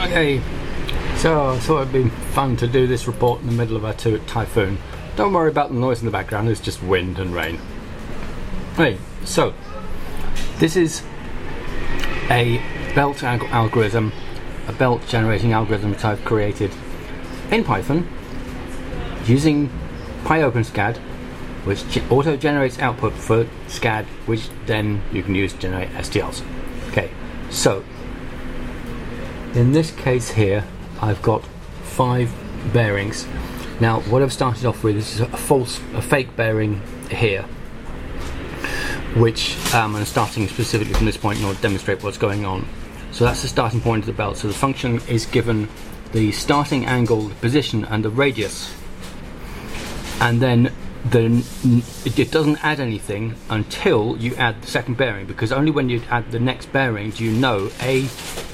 Okay, so I thought it'd be fun to do this report in the middle of a typhoon. Don't worry about the noise in the background, it's just wind and rain. Okay, so this is a belt algorithm, a belt generating algorithm which I've created in Python using pyopenscad, which auto generates output for SCAD, which then you can use to generate STLs. Okay, so in this case here, I've got 5 bearings. Now, what I've started off with is a fake bearing here, which I'm starting specifically from this point in order to demonstrate what's going on. So that's the starting point of the belt. So the function is given the starting angle, the position, and the radius, and then it doesn't add anything until you add the second bearing, because only when you add the next bearing do you know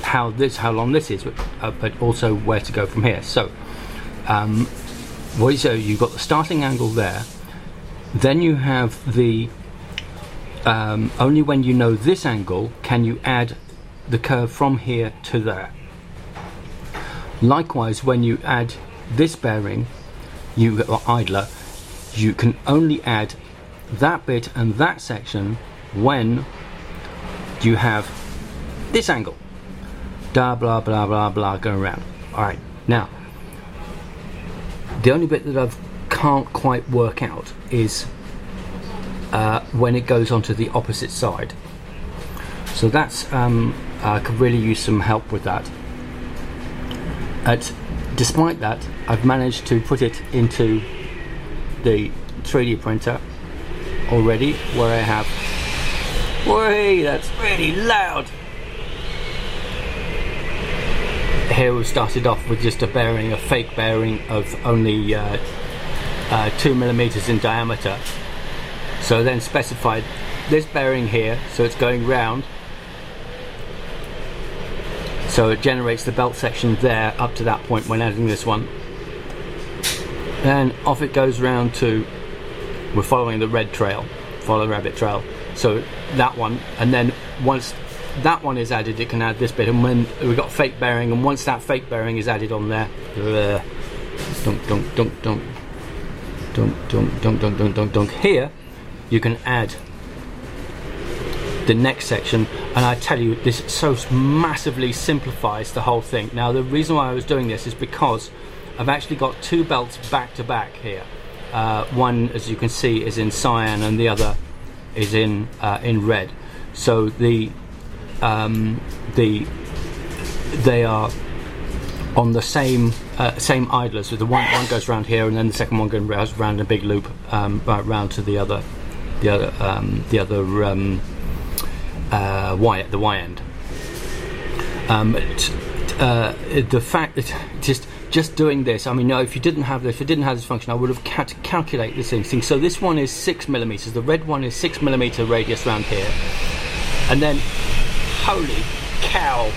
how long this is, but also where to go from here. So so you've got the starting angle there, then you have the only when you know this angle can you add the curve from here to there. Likewise, when you add this bearing, or idler, you can only add that bit and that section when you have this angle. Blah blah blah blah blah going around. Alright, now the only bit that I can't quite work out is when it goes onto the opposite side. So that's I could really use some help with that. Despite that, I've managed to put it into the 3D printer already, where I have, whey, that's really loud. Here we started off with just a fake bearing of only 2 millimeters in diameter. So then specified this bearing here, so it's going round. So it generates the belt section there up to that point when adding this one. Then off it goes round to, we're following the red trail, follow the rabbit trail. So that one, and then once that one is added, it can add this bit. And when we've got fake bearing, and once that fake bearing is added on there, here you can add the next section. And I tell you, this so massively simplifies the whole thing. Now, the reason why I was doing this is because I've actually got 2 belts back to back here. One, as you can see, is in cyan, and the other is in red. So they are on the same idlers. So the one goes around here, and then the second one goes around a big loop round to the other Y end. The fact that just doing this, I mean, no, if you didn't have this function, I would have had to calculate this thing. So this one is 6 millimeters. The red one is 6 millimeter radius around here, and then holy cow,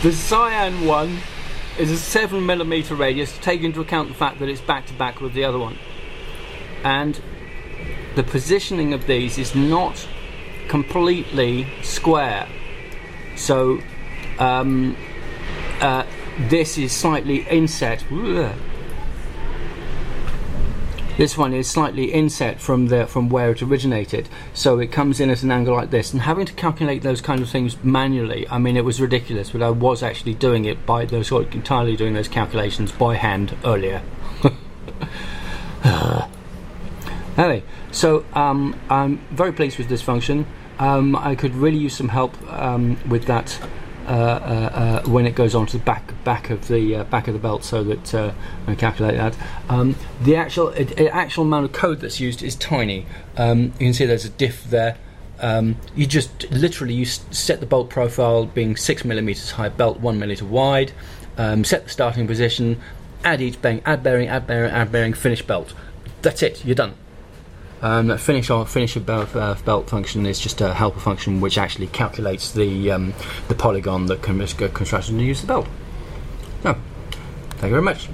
the cyan one is a 7 millimeter radius, taking into account the fact that it's back to back with the other one, and the positioning of these is not completely square. So this is slightly inset. This one is slightly inset from where it originated, so it comes in at an angle like this. And having to calculate those kind of things manually, I mean, it was ridiculous. But I was actually doing it entirely doing those calculations by hand earlier. Anyway, so I'm very pleased with this function. I could really use some help with that when it goes onto the back of the belt, so that I calculate that. The actual amount of code that's used is tiny. You can see there's a diff there. You just literally set the bolt profile being 6 millimeters high, belt 1 millimeter wide. Set the starting position, add each bearing, add bearing, finish belt. That's it. You're done. Finish a belt function is just a helper function which actually calculates the polygon that can construct and use the belt. So, thank you very much.